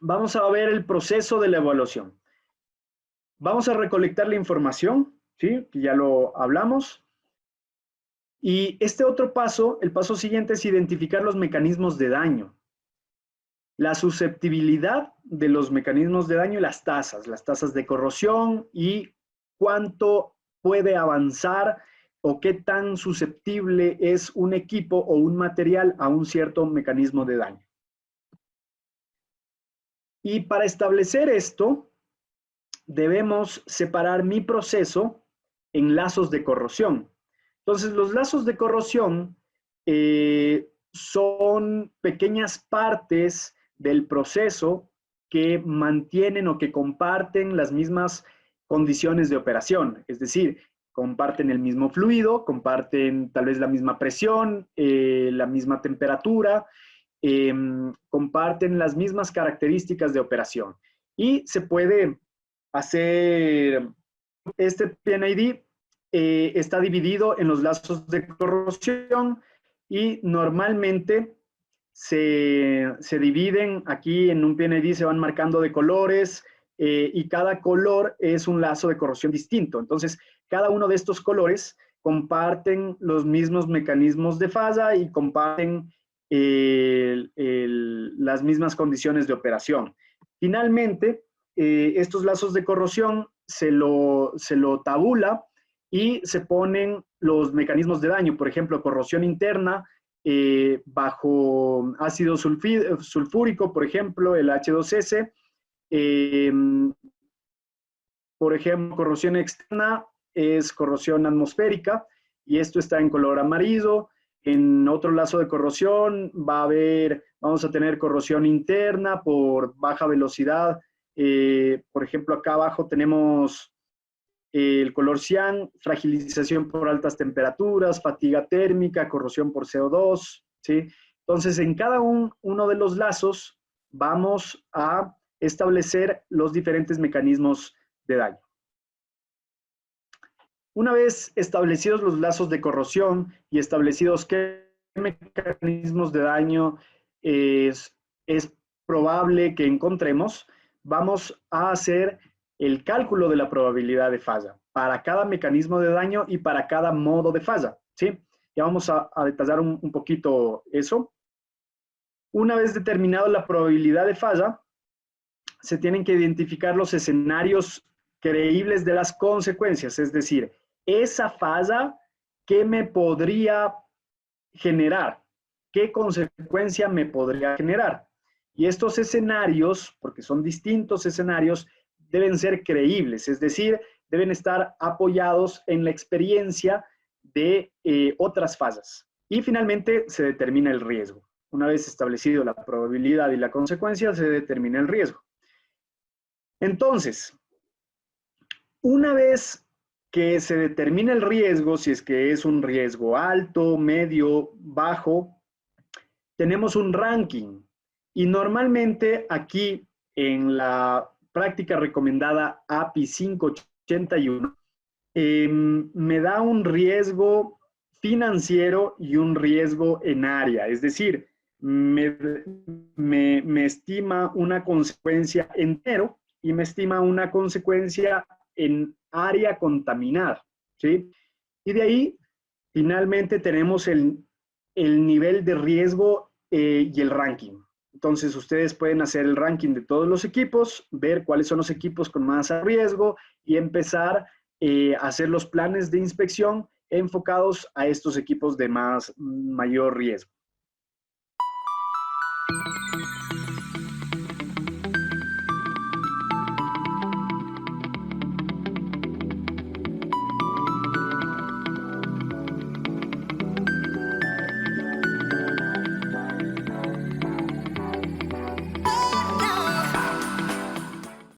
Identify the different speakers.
Speaker 1: vamos a ver el proceso de la evaluación. Vamos a recolectar la información, ¿sí? Que ya lo hablamos. Y este otro paso, el paso siguiente, es identificar los mecanismos de daño. La susceptibilidad de los mecanismos de daño y las tasas de corrosión y cuánto puede avanzar o qué tan susceptible es un equipo o un material a un cierto mecanismo de daño. Y para establecer esto, debemos separar mi proceso en lazos de corrosión. Entonces, los lazos de corrosión son pequeñas partes del proceso que mantienen o que comparten las mismas condiciones de operación, es decir, comparten el mismo fluido, comparten tal vez la misma presión, la misma temperatura, comparten las mismas características de operación. Y se puede hacer, este PNID está dividido en los lazos de corrosión y normalmente se dividen aquí en un PNID, se van marcando de colores y cada color es un lazo de corrosión distinto. Entonces, cada uno de estos colores comparten los mismos mecanismos de falla y comparten las mismas condiciones de operación. Finalmente, estos lazos de corrosión se lo tabula y se ponen los mecanismos de daño, por ejemplo, corrosión interna bajo ácido sulfúrico, por ejemplo, el H2S, por ejemplo, corrosión externa es corrosión atmosférica y esto está en color amarillo. En otro lazo de corrosión vamos a tener corrosión interna por baja velocidad. Por ejemplo, acá abajo tenemos el color cian, fragilización por altas temperaturas, fatiga térmica, corrosión por CO2, ¿sí? Entonces, en cada uno de los lazos vamos a establecer los diferentes mecanismos de daño. Una vez establecidos los lazos de corrosión y establecidos qué mecanismos de daño es probable que encontremos, vamos a hacer el cálculo de la probabilidad de falla para cada mecanismo de daño y para cada modo de falla, ¿sí? Ya vamos a detallar un poquito eso. Una vez determinado la probabilidad de falla, se tienen que identificar los escenarios creíbles de las consecuencias, es decir, esa falla, ¿qué me podría generar? ¿Qué consecuencia me podría generar? Y estos escenarios, porque son distintos escenarios, deben ser creíbles, es decir, deben estar apoyados en la experiencia de otras fallas. Y finalmente se determina el riesgo. Una vez establecido la probabilidad y la consecuencia, se determina el riesgo. Entonces, una vez que se determina el riesgo, si es que es un riesgo alto, medio, bajo, tenemos un ranking. Y normalmente aquí en la práctica recomendada API 581, me da un riesgo financiero y un riesgo en área. Es decir, me estima una consecuencia en dinero y me estima una consecuencia en área contaminada, ¿sí? Y de ahí, finalmente, tenemos el nivel de riesgo y el ranking. Entonces, ustedes pueden hacer el ranking de todos los equipos, ver cuáles son los equipos con más riesgo y empezar a hacer los planes de inspección enfocados a estos equipos de mayor riesgo.